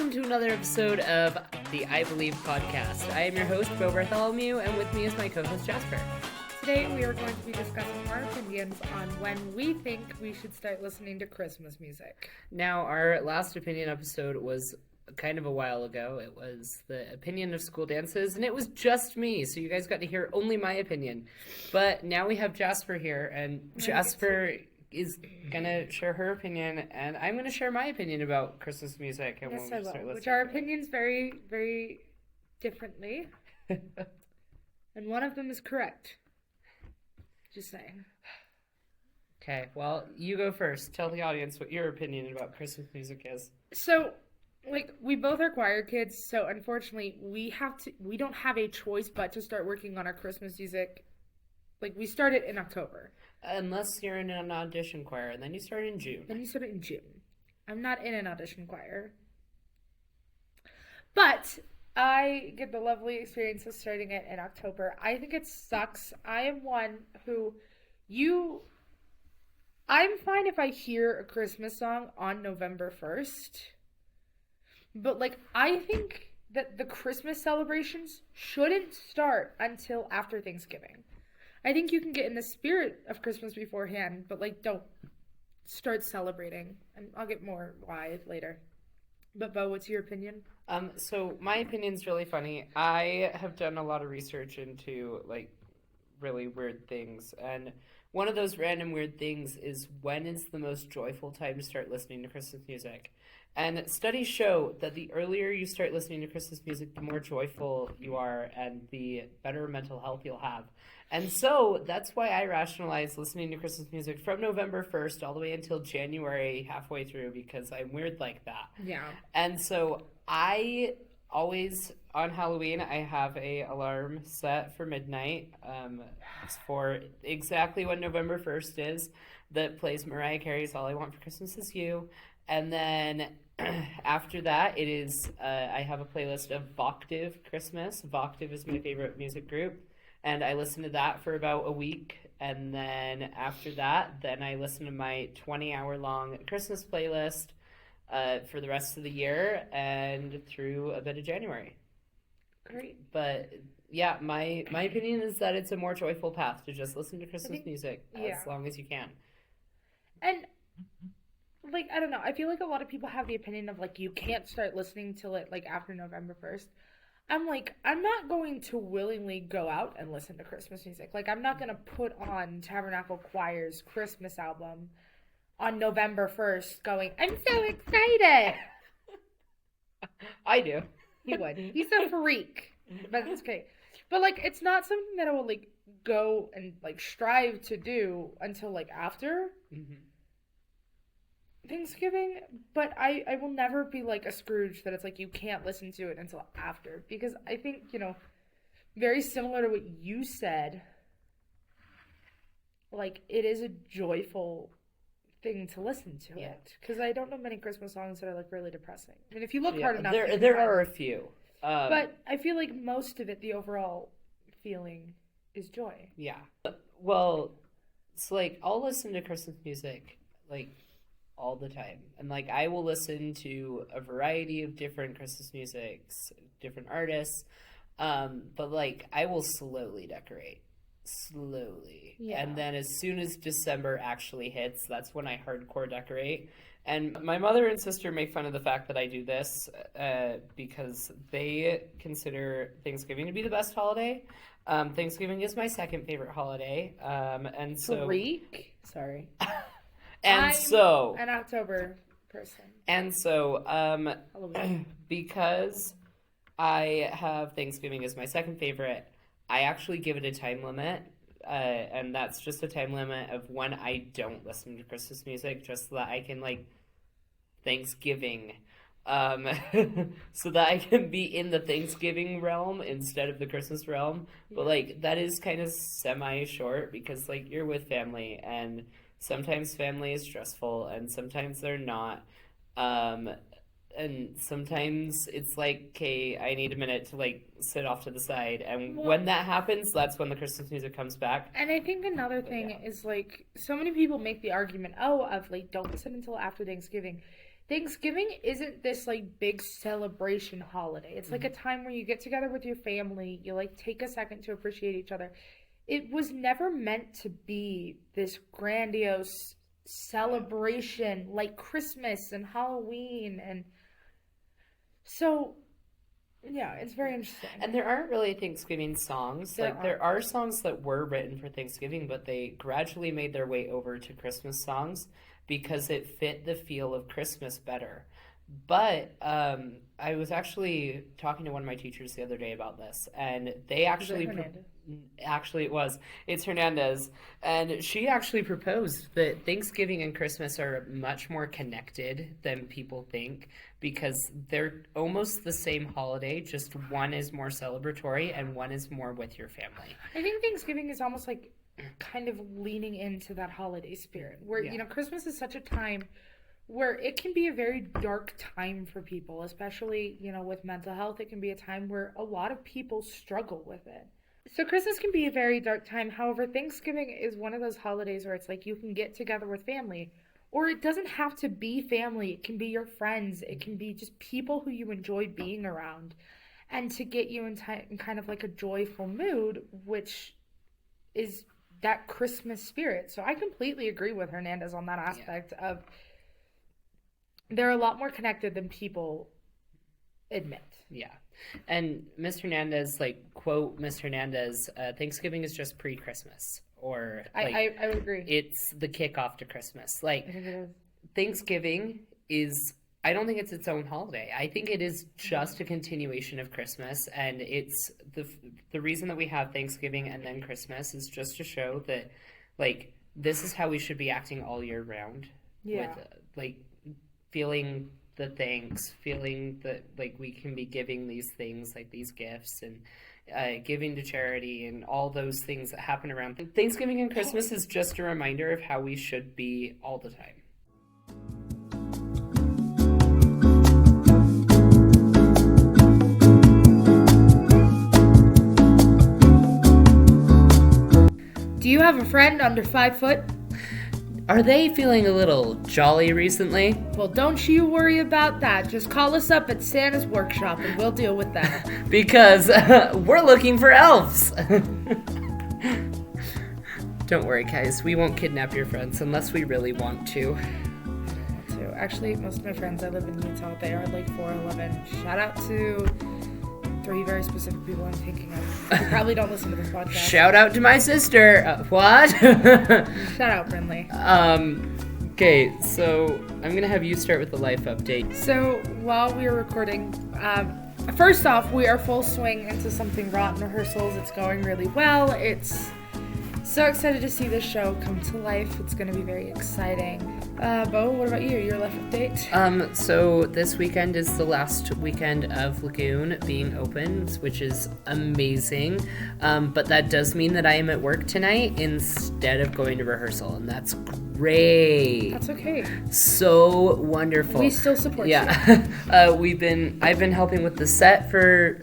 welcome to another episode of the I Believe podcast. I am your host, Bo Bartholomew, and with me is my co-host, Jasper. Today we are going to be discussing our opinions on when we think we should start listening to Christmas music. Now, our last opinion episode was kind of a while ago. It was the opinion of school dances, and it was just me, so you guys got to hear only my opinion. But now we have Jasper here, and Jasper is gonna share her opinion, and I'm gonna share my opinion about Christmas music. And yes, I will. Which our opinions very, very differently, and one of them is correct. Just saying. Okay, well, you go first. Tell the audience what your opinion about Christmas music is. So, we both are choir kids, so unfortunately, we don't have a choice but to start working on our Christmas music. We start it in October. Unless you're in an audition choir, and then you start in June. I'm not in an audition choir. But I get the lovely experience of starting it in October. I think it sucks. I am one who I'm fine if I hear a Christmas song on November 1st. But, I think that the Christmas celebrations shouldn't start until after Thanksgiving. I think you can get in the spirit of Christmas beforehand, but, don't start celebrating. And I'll get more why later. But, Bo, what's your opinion? So my opinion's really funny. I have done a lot of research into, really weird things. And one of those random weird things is when is the most joyful time to start listening to Christmas music. And studies show that the earlier you start listening to Christmas music, the more joyful you are and the better mental health you'll have. And so that's why I rationalize listening to Christmas music from November 1st all the way until January halfway through, because I'm weird like that. Yeah. And so I always, on Halloween, I have a alarm set for midnight for exactly when November 1st is, that plays Mariah Carey's All I Want for Christmas Is You. And then after that, it is, I have a playlist of Voctiv Christmas. Voctiv is my favorite music group. And I listen to that for about a week. And then after that, I listen to my 20-hour-long Christmas playlist for the rest of the year and through a bit of January. Great. But yeah, my opinion is that it's a more joyful path to just listen to Christmas music as long as you can. And I don't know. I feel like a lot of people have the opinion of you can't start listening till it after November 1st. I'm not going to willingly go out and listen to Christmas music. I'm not going to put on Tabernacle Choir's Christmas album on November 1st going, I'm so excited. I do. He would. He's a freak. But it's okay. But it's not something that I will go and strive to do until after Thanksgiving. But I will never be a Scrooge that it's you can't listen to it until after, because I think very similar to what you said, it is a joyful thing to listen to it, because I don't know many Christmas songs that are really depressing. I mean, if you look hard enough, there are a few, but I feel most of it, the overall feeling is joy. Yeah. Well, it's I'll listen to Christmas music all the time, and I will listen to a variety of different Christmas musics, different artists, but I will slowly decorate. Yeah. And then as soon as December actually hits, that's when I hardcore decorate. And my mother and sister make fun of the fact that I do this because they consider Thanksgiving to be the best holiday. Thanksgiving is my second favorite holiday, and so freak. Sorry. I'm an October person. And so because I have Thanksgiving as my second favorite, I actually give it a time limit, and that's just a time limit of when I don't listen to Christmas music, just so that I can, Thanksgiving, so that I can be in the Thanksgiving realm instead of the Christmas realm. But, that is kind of semi-short, because, you're with family, and sometimes family is stressful, and sometimes they're not. And sometimes it's okay, I need a minute to sit off to the side, and when that happens, that's when the Christmas music comes back. And I think another thing is so many people make the argument of don't listen until after Thanksgiving. Thanksgiving isn't this like big celebration holiday. It's like a time where you get together with your family, you like take a second to appreciate each other. It was never meant to be this grandiose celebration like Christmas and Halloween. And so yeah, it's very interesting. And there aren't really Thanksgiving songs. There are songs that were written for Thanksgiving, but they gradually made their way over to Christmas songs because it fit the feel of Christmas better. But I was actually talking to one of my teachers the other day about this, and they actually it's Hernandez, and she actually proposed that Thanksgiving and Christmas are much more connected than people think because they're almost the same holiday, just one is more celebratory and one is more with your family. I think Thanksgiving is almost like kind of leaning into that holiday spirit where Christmas is such a time where it can be a very dark time for people, especially, with mental health. It can be a time where a lot of people struggle with it. So Christmas can be a very dark time. However, Thanksgiving is one of those holidays where it's like you can get together with family. Or it doesn't have to be family. It can be your friends. It can be just people who you enjoy being around. And to get you in kind of like a joyful mood, which is that Christmas spirit. So I completely agree with Hernandez on that aspect of they're a lot more connected than people admit. Yeah. And Miss Hernandez, quote Miss Hernandez, Thanksgiving is just pre-Christmas. Or I would agree. It's the kickoff to Christmas. I think it is. Thanksgiving is, I don't think it's its own holiday. I think it is just a continuation of Christmas. And it's the reason that we have Thanksgiving and then Christmas is just to show that, this is how we should be acting all year round. Yeah. With, feeling the thanks, feeling that we can be giving these things, these gifts and giving to charity and all those things that happen around Thanksgiving and Christmas is just a reminder of how we should be all the time. Do you have a friend under 5 foot? Are they feeling a little jolly recently? Well, don't you worry about that. Just call us up at Santa's workshop and we'll deal with that. Because we're looking for elves. Don't worry, guys. We won't kidnap your friends unless we really want to. Actually, most of my friends, I live in Utah. They are 4'11". Shout out to 3 very specific people I'm thinking of. They probably don't listen to this podcast. Shout out to my sister. What? Shout out, Brinley. Okay, so I'm going to have you start with the life update. So while we are recording, first off, we are full swing into Something Rotten rehearsals. It's going really well. It's so excited to see this show come to life. It's going to be very exciting. Bo, what about you? Your life update? So this weekend is the last weekend of Lagoon being open, which is amazing. But that does mean that I am at work tonight instead of going to rehearsal, and that's great. That's okay. So wonderful. We still support you. Yeah. I've been helping with the set for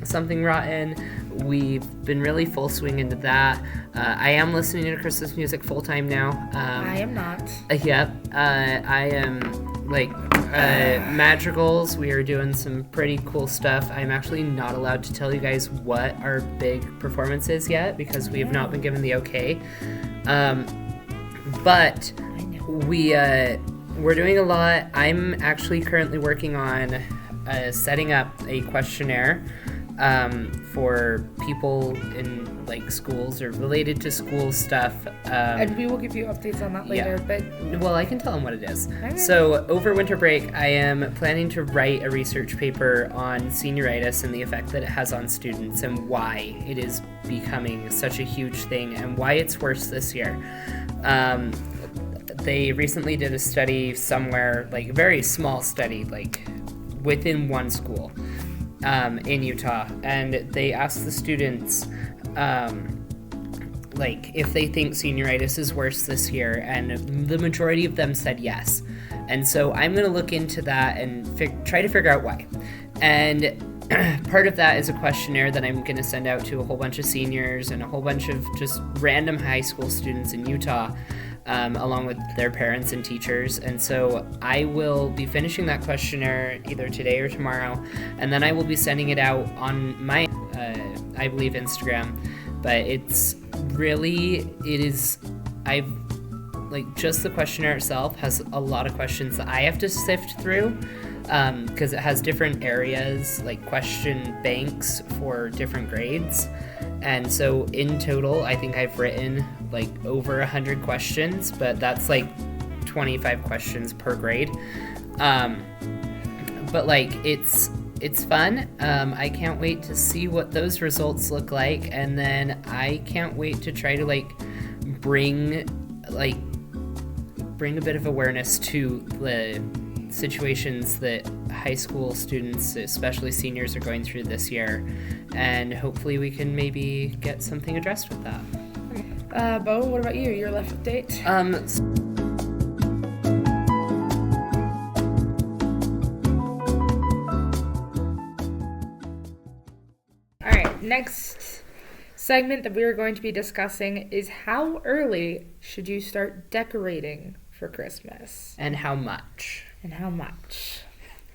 Something Rotten. We've been really full swing into that. I am listening to Christmas music full time now. I am not. Yep. I am Madrigals. We are doing some pretty cool stuff. I'm actually not allowed to tell you guys what our big performance is yet because we have not been given the okay. But we're doing a lot. I'm actually currently working on setting up a questionnaire for people in schools or related to school stuff. And we will give you updates on that later. Yeah. Well, I can tell them what it is. Okay. So over winter break, I am planning to write a research paper on senioritis and the effect that it has on students and why it is becoming such a huge thing and why it's worse this year. They recently did a study somewhere, a very small study, within one school in Utah, and they asked the students if they think senioritis is worse this year, and the majority of them said yes. And so I'm going to look into that and try to figure out why. And part of that is a questionnaire that I'm going to send out to a whole bunch of seniors and a whole bunch of just random high school students in Utah along with their parents and teachers. And so I will be finishing that questionnaire either today or tomorrow, and then I will be sending it out on my, I believe, Instagram. But I've like just the questionnaire itself has a lot of questions that I have to sift through, because it has different areas, like question banks for different grades. And so in total, I think I've written like over 100 questions, but that's like 25 questions per grade. But like it's fun. I can't wait to see what those results look like, and then I can't wait to try to bring a bit of awareness to the situations that high school students, especially seniors, are going through this year, and hopefully we can maybe get something addressed with that. Bo, what about you? Your life update? All right, next segment that we are going to be discussing is how early should you start decorating for Christmas? And how much?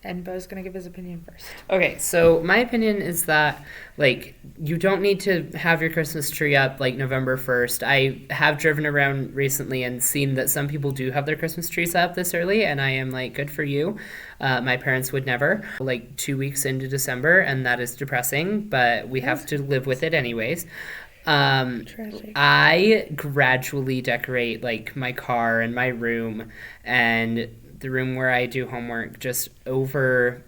And Bo's going to give his opinion first. Okay, so my opinion is that, you don't need to have your Christmas tree up, November 1st. I have driven around recently and seen that some people do have their Christmas trees up this early, and I am good for you. My parents would never, 2 weeks into December, and that is depressing, but we have to live with it anyways. Tragic. I gradually decorate, my car and my room and the room where I do homework just over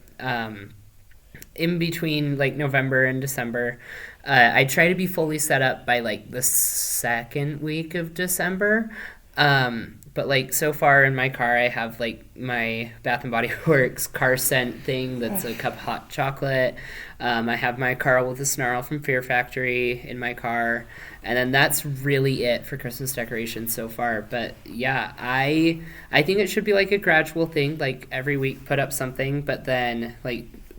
in between November and December. I try to be fully set up by the second week of December. But so far in my car, I have my Bath and Body Works car scent thing that's a cup of hot chocolate. I have my Carl with a Snarl from Fear Factory in my car. And then that's really it for Christmas decorations so far. But yeah, I think it should be a gradual thing, every week put up something. But then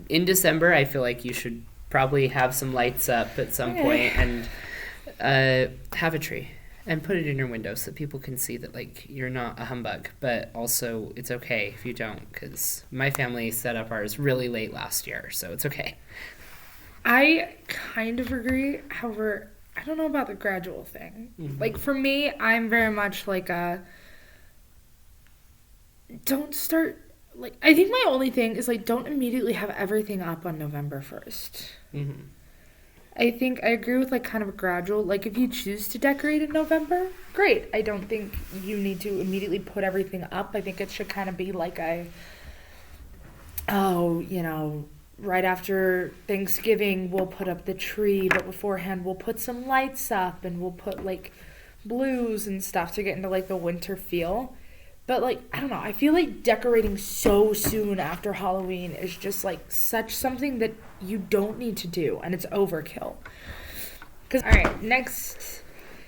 in December, I feel you should probably have some lights up at some point and have a tree and put it in your window so people can see that you're not a humbug. But also it's okay if you don't, because my family set up ours really late last year, so it's okay. I kind of agree. However, I don't know about the gradual thing. Mm-hmm. For me, I'm very much don't start, I think my only thing is, don't immediately have everything up on November 1st. Mm-hmm. I think I agree with, kind of a gradual, if you choose to decorate in November, great. I don't think you need to immediately put everything up. I think it should kind of be right after Thanksgiving, we'll put up the tree, but beforehand, we'll put some lights up, and we'll put, blues and stuff to get into, the winter feel. But, I don't know, I feel decorating so soon after Halloween is just, such something that you don't need to do, and it's overkill. All right, next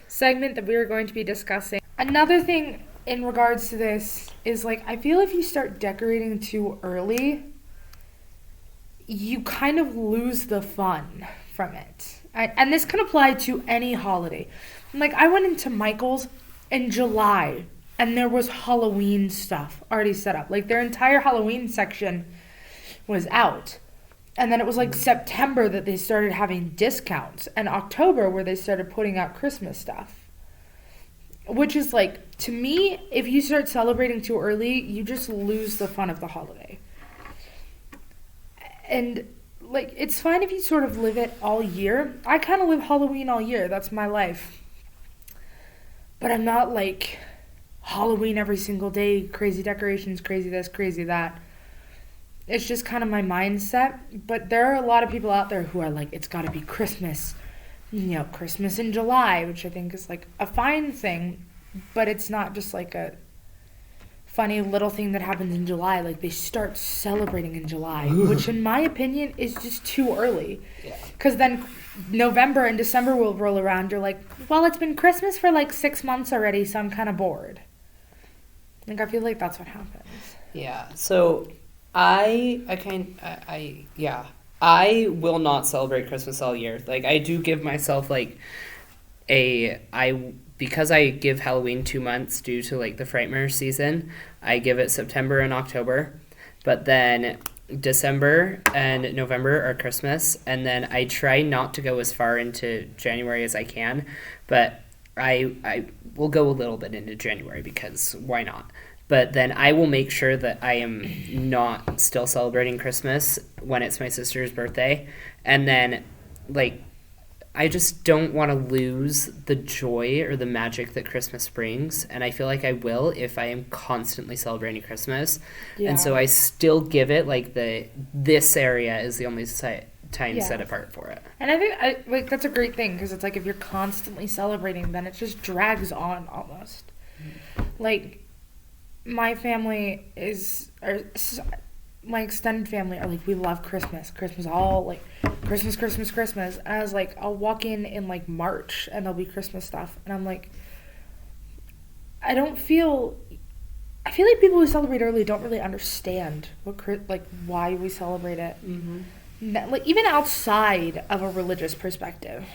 segment that we are going to be discussing. Another thing in regards to this is, I feel if you start decorating too early, you kind of lose the fun from it. And this can apply to any holiday. I went into Michael's in July, and there was Halloween stuff already set up. Their entire Halloween section was out. And then it was September that they started having discounts, and October where they started putting out Christmas stuff. Which is to me, if you start celebrating too early, you just lose the fun of the holiday. And it's fine if you sort of live it all year. I kind of live Halloween all year. That's my life. But I'm not Halloween every single day, crazy decorations, crazy this, crazy that. It's just kind of my mindset. But there are a lot of people out there who are it's got to be Christmas. Christmas in July, which I think is a fine thing. But it's not just a funny little thing that happens in July. They start celebrating in July, which in my opinion is just too early. Because then November and December will roll around. You're well, it's been Christmas for 6 months already, so I'm kind of bored. I feel that's what happens. Yeah. So I will not celebrate Christmas all year. I do give myself I because I give Halloween 2 months due to like the Frightmare season, I give it September and October, but then December and November are Christmas, and then I try not to go as far into January as I can, but I will go a little bit into January because why not? But then I will make sure that I am not still celebrating Christmas when it's my sister's birthday, and then like I just don't want to lose the joy or the magic that Christmas brings, and I feel like I will if I am constantly celebrating Christmas. Yeah. And so I still give it like this area is the only time set apart for it. And I think like that's a great thing, because it's like if you're constantly celebrating, then it just drags on almost. Like my family my extended family are like, we love Christmas. Christmas, all like Christmas. And I was like, I'll walk in like March and there'll be Christmas stuff, and I'm like, I feel like people who celebrate early don't really understand why we celebrate it. Like even outside of a religious perspective,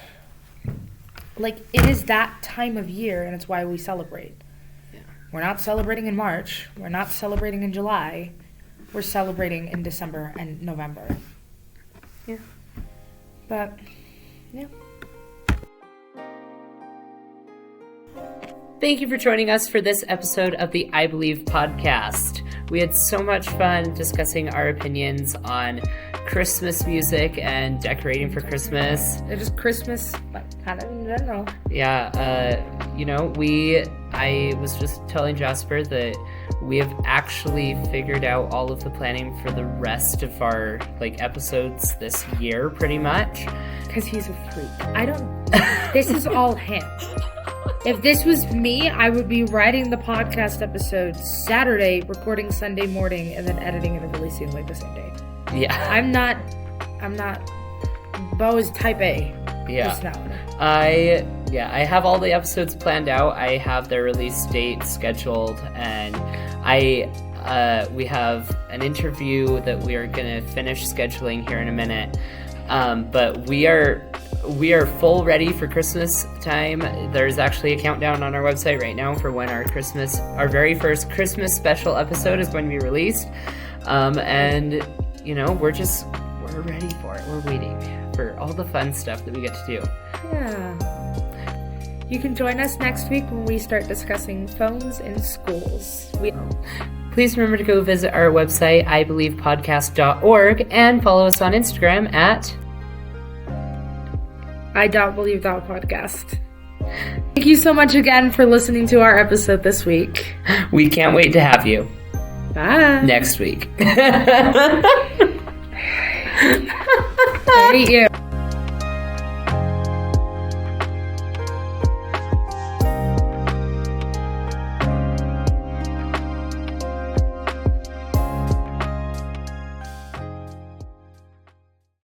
like it is that time of year, and it's why we celebrate. We're not celebrating in March. We're not celebrating in July. We're celebrating in December and November. Yeah. But, yeah. Thank you for joining us for this episode of the I Believe podcast. We had so much fun discussing our opinions on Christmas music and decorating for Christmas. It's just Christmas, like, kind of in general. Yeah, I was just telling Jasper that we have actually figured out all of the planning for the rest of our episodes this year, pretty much. Because he's a freak. This is all him. If this was me, I would be writing the podcast episode Saturday, recording Sunday morning, and then editing it and releasing the same day. Yeah. I'm not, Bo is type A. Yeah. I have all the episodes planned out. I have their release date scheduled, and we have an interview that we are going to finish scheduling here in a minute. But we are full ready for Christmas time. There's actually a countdown on our website right now for when our very first Christmas special episode is going to be released. And we're ready for it. We're waiting for all the fun stuff that we get to do. Yeah. You can join us next week when we start discussing phones in schools. Please remember to go visit our website, ibelievepodcast.org, and follow us on Instagram at I.believe.podcast. Thank you so much again for listening to our episode this week. We can't wait to have you. Bye. Next week. I hate you.